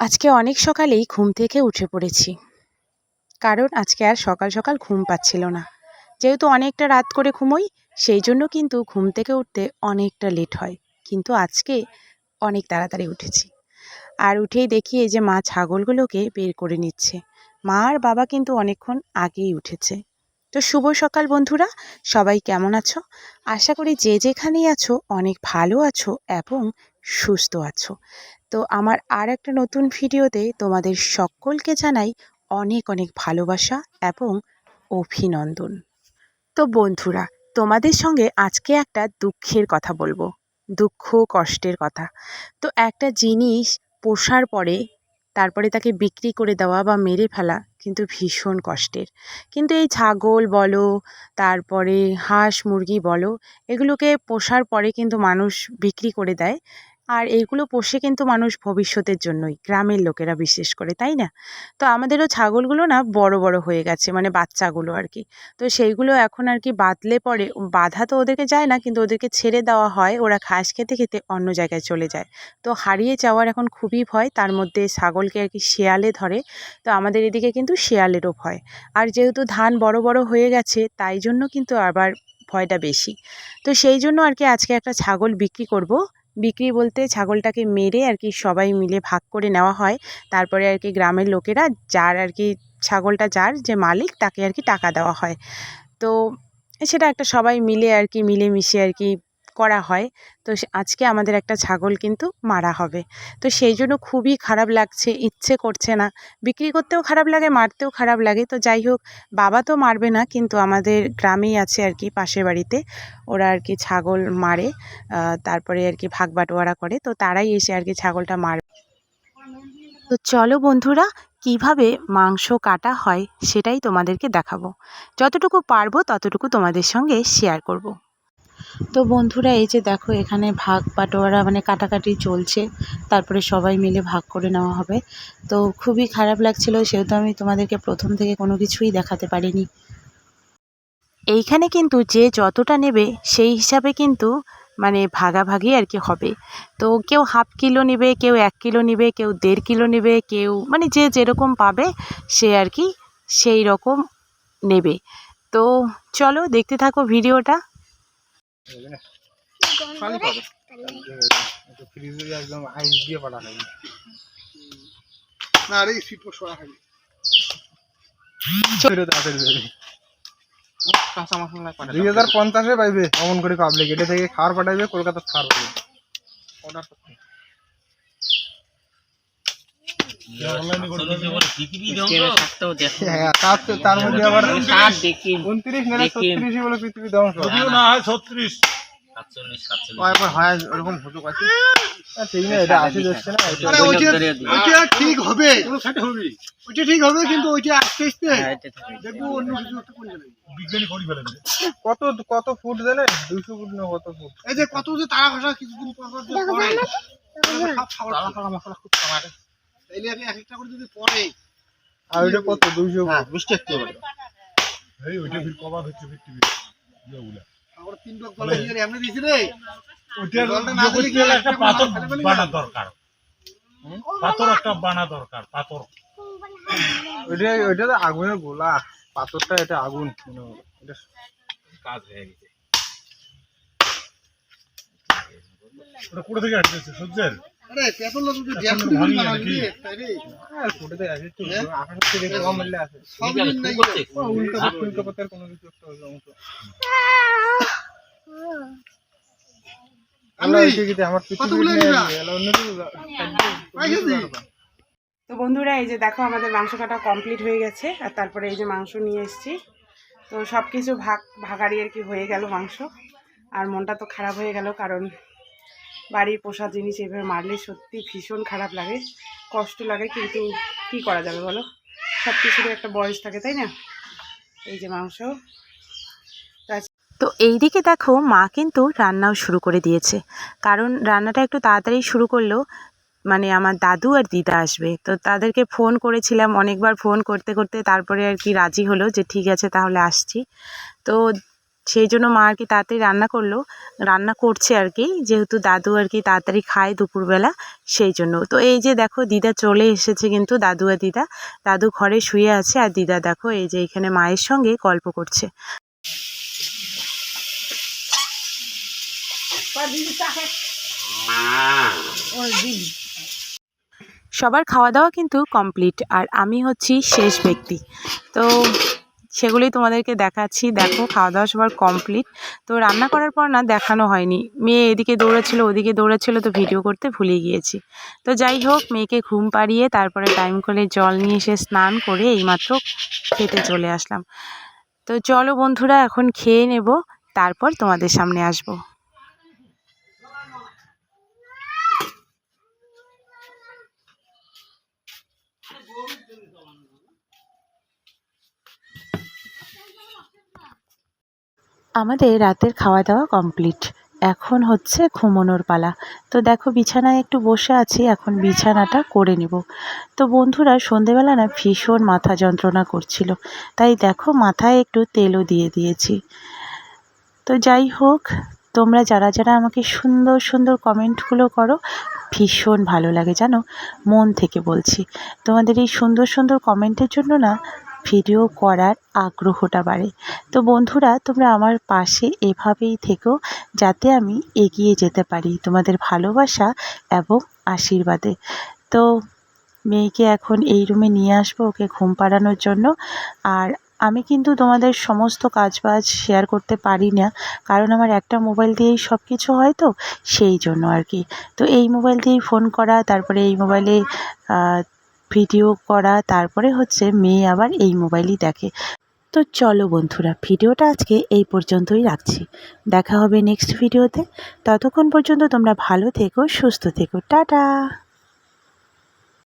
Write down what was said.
আজকে অনেক সকালেই ঘুম থেকে উঠে পড়েছি, কারণ আজকে আর সকাল সকাল ঘুম পাচ্ছিল না। যেহেতু অনেকটা রাত করে ঘুমোই, সেই জন্য কিন্তু ঘুম থেকে উঠতে অনেকটা লেট হয়। কিন্তু আজকে অনেক তাড়াতাড়ি উঠেছি। আর উঠেই দেখি এই যে মা ছাগলগুলোকে বের করে নিচ্ছে। মা আর বাবা কিন্তু অনেকক্ষণ আগেই উঠেছে। তো শুভ সকাল বন্ধুরা, সবাই কেমন আছো? আশা করি যে যেখানেই আছো অনেক ভালো আছো এবং সুস্থ আছো। তো আমার আর একটা নতুন ভিডিওতে তোমাদের সকলকে জানাই অনেক অনেক ভালোবাসা এবং অভিনন্দন। তো বন্ধুরা, তোমাদের সঙ্গে আজকে একটা দুঃখের কথা বলবো, দুঃখ কষ্টের কথা। তো একটা জিনিস পোষার পরে তারপরে তাকে বিক্রি করে দেওয়া বা মেরে ফেলা কিন্তু ভীষণ কষ্টের। কিন্তু এই ছাগল বলো, তারপরে হাঁস মুরগি বলো, এগুলোকে পোষার পরে কিন্তু মানুষ বিক্রি করে দেয়। আর এইগুলো পোষে কিন্তু মানুষ ভবিষ্যতের জন্যই, গ্রামের লোকেরা বিশেষ করে, তাই না? তো আমাদেরও ছাগলগুলো না বড় বড় হয়ে গেছে, মানে বাচ্চাগুলো আর কি। তো সেইগুলো এখন আর কি বাঁধলে পরে, বাঁধা তো ওদেরকে যায় না, কিন্তু ওদেরকে ছেড়ে দেওয়া হয়, ওরা ঘাস খেতে খেতে অন্য জায়গায় চলে যায়। তো হারিয়ে যাওয়ার এখন খুবই ভয়। তার মধ্যে ছাগলকে আর কি শেয়ালে ধরে। তো আমাদের এদিকে কিন্তু শেয়ালেরও ভয়। আর যেহেতু ধান বড় বড় হয়ে গেছে, তাই জন্য কিন্তু আবার ভয়টা বেশি। তো সেই জন্য আর কি আজকে একটা ছাগল বিক্রি করব। বিক্রি বলতে ছাগলটাকে মেরে আর কি সবাই মিলে ভাগ করে নেওয়া হয়। তারপরে আর কি গ্রামের লোকেরা, যার আর কি ছাগলটা, যার যে মালিক, তাকে আর কি টাকা দেওয়া হয়। তো সেটা একটা সবাই মিলে আর কি মিলেমিশে আর কি করা হয়। তো আজকে আমাদের একটা ছাগল কিন্তু মারা হবে। তো সেই জন্য খুবই খারাপ লাগছে, ইচ্ছে করছে না। বিক্রি করতেও খারাপ লাগে, মারতেও খারাপ লাগে। তো যাই হোক, বাবা তো মারবে না, কিন্তু আমাদের গ্রামেই আছে আর কি পাশের বাড়িতে, ওরা আর কি ছাগল মারে। তারপরে আর কি ভাগ বাটোয়ারা করে, তো তারাই এসে আর কি ছাগলটা মারবে। তো চলো বন্ধুরা, কিভাবে মাংস কাটা হয় সেটাই তোমাদেরকে দেখাবো। যতটুকু পারবো ততটুকু তোমাদের সঙ্গে শেয়ার করব। তো বন্ধুরা, এই যে দেখো, এখানে ভাগ বাটোয়ারা মানে কাটাকাটি চলছে। তারপরে সবাই মিলে ভাগ করে নেওয়া হবে। তো খুবই খারাপ লাগছিল, সেহেতু আমি তোমাদেরকে প্রথম থেকে কোনো কিছুই দেখাতে পারিনি। এইখানে কিন্তু যে যতটা নেবে সেই হিসাবে কিন্তু মানে ভাগাভাগি আর কি হবে। তো কেউ হাফ কিলো নেবে, কেউ 1 কিলো নেবে, কেউ 1.5 কিলো নেবে, কেউ মানে যে যেরকম পাবে সে আর কি সেই রকম নেবে। তো চলো দেখতে থাকো ভিডিওটা। কাঁচা মশলা 2050-এ পাইবে অমন করে পাবলিক এটা থেকে খাওয়ার পাঠাইবে, কলকাতা খাওয়ার পাঠাইবে অর্ডার করতে। তার মধ্যে আবার 29 না 36 বলে পৃথিবী ধ্বংস না হয় 36 47 হয় ওরকম হুজুক আছে। ঠিক না, এটা আসি যাচ্ছে না, ওইটা ঠিক হবে, ওইটা ঠিক হবে, কিন্তু ওইটা আস্তে আস্তে দেখবো অন্য কিছু একটা করে যাবে। বিজ্ঞানী করি ফেলে কত কত ফুট জানে, 200 ফুট না কত ফুট, এই যে কত যে তারা ভাষা কিছুদিন পর পর তারা খাওয়া মশলা খুব কমারে, তাইলে আমি এক একটা করে যদি পড়ে। আর ওইটা কত 200 হ্যাঁ 20 টাকা করে এই ওইটা ফির কবা হচ্ছে পৃথিবী ইয়েগুলা আমরা 3 ব্লক বলে হিয়ার এমনি দিছি রে। ওইটা না দিলে কি একটা পাথর বানা দরকার, পাথর একটা বানা দরকার, পাথর ওইটা তো আগুনের গোলা, পাথরটা এটা আগুন, এটা কাজ হয়ে গেছে। ওটা কোথা থেকে আসছে সূর্যের? আরে পেট্রোল তো জ্যাম করে বানালি তাই রে। আর কোথা থেকে আসে তো আকাশ থেকে কম মিলে আসে, সব দিন নাই উল্টো পথের কোনো কিছু একটা হলো অংশ। আমরা এসে গিয়ে আমার পৃথিবী নিয়ে এলো অন্য কিছু। তো বন্ধুরা, এই যে দেখো আমাদের মাংস কাটা কমপ্লিট হয়ে গেছে। আর তারপরে এই যে মাংস নিয়ে এসেছি। তো সব কিছু ভাগাড়ি আর কি হয়ে গেল মাংস। আর মনটা তো খারাপ হয়ে গেল, কারণ বাড়ির পোষা জিনিস এভাবে মারলে সত্যি ভীষণ খারাপ লাগে, কষ্ট লাগে, কিন্তু কি করা যাবে বলো, সব কিছুরই একটা বয়স থাকে, তাই না? এই যে মাংস। তো এইদিকে দেখো, মা কিন্তু রান্নাও শুরু করে দিয়েছে। কারণ রান্নাটা একটু তাড়াতাড়ি শুরু করলেও মানে আমার দাদু আর দিদা আসবে। তো তাদেরকে ফোন করেছিলাম, অনেকবার ফোন করতে করতে তারপরে আর কি রাজি হলো যে ঠিক আছে তাহলে আসছি। তো সেই জন্য মা আর কি তাড়াতাড়ি রান্না করছে আর কি, যেহেতু দাদু আর কি তাড়াতাড়ি খায় দুপুরবেলা, সেই জন্য। তো এই যে দেখো দিদা চলে এসেছে কিন্তু, দাদু আর দিদা। দাদু ঘরে শুয়ে আছে আর দিদা দেখো এই যে এখানে মায়ের সঙ্গে গল্প করছে। সবার খাওয়া দাওয়া কিন্তু কমপ্লিট, আর আমি হচ্ছি শেষ ব্যক্তি। তো সেগুলোই তোমাদেরকে দেখাচ্ছি। দেখো খাওয়া দাওয়া সবার কমপ্লিট। তো রান্না করার পর না দেখানো হয়নি, মেয়ে এদিকে দৌড়াচ্ছিল ওদিকে দৌড়াচ্ছিল, তো ভিডিও করতে ভুলে গিয়েছি। তো যাই হোক, মেয়েকে ঘুম পাড়িয়ে তারপরে টাইম করে জল নিয়ে এসে স্নান করে এইমাত্র খেতে চলে আসলাম। তো চলো বন্ধুরা, এখন খেয়ে নেব, তারপর তোমাদের সামনে আসবো। আমাদের রাতের খাওয়া দাওয়া কমপ্লিট, এখন হচ্ছে ঘুমানোর পালা। তো দেখো বিছানায় একটু বসে আছি, এখন বিছানাটা করে নেব। তো বন্ধুরা, সন্ধেবেলা না ভীষণ মাথা যন্ত্রণা করছিল, তাই দেখো মাথায় একটু তেলও দিয়ে দিয়েছি। তো যাই হোক, তোমরা যারা যারা আমাকে সুন্দর সুন্দর কমেন্টগুলো করো, ভীষণ ভালো লাগে জানো, মন থেকে বলছি। তোমাদের এই সুন্দর সুন্দর কমেন্টের জন্য না ভিডিও করার আগ্রহটা বাড়ে। তো বন্ধুরা, তোমরা আমার পাশে এভাবেই থেকো, যাতে আমি এগিয়ে যেতে পারি তোমাদের ভালোবাসা এবং আশীর্বাদে। তো মেয়েকে এখন এই রুমে নিয়ে আসবো ওকে ঘুম পাড়ানোর জন্য। আর আমি কিন্তু তোমাদের সমস্ত কাজবাজ শেয়ার করতে পারি না, কারণ আমার একটা মোবাইল দিয়েই সব কিছু হয়, তো সেই জন্য আর কি। তো এই মোবাইল দিয়েই ফোন করা, তারপরে এই মোবাইলে ভিডিও করা, তারপরে হচ্ছে মেয়ে আবার এই মোবাইলই দেখে। তো চলো বন্ধুরা, ভিডিওটা আজকে এই পর্যন্তই রাখছি। দেখা হবে নেক্সট ভিডিওতে। ততক্ষণ পর্যন্ত তোমরা ভালো থেকো, সুস্থ থেকো, টাটা।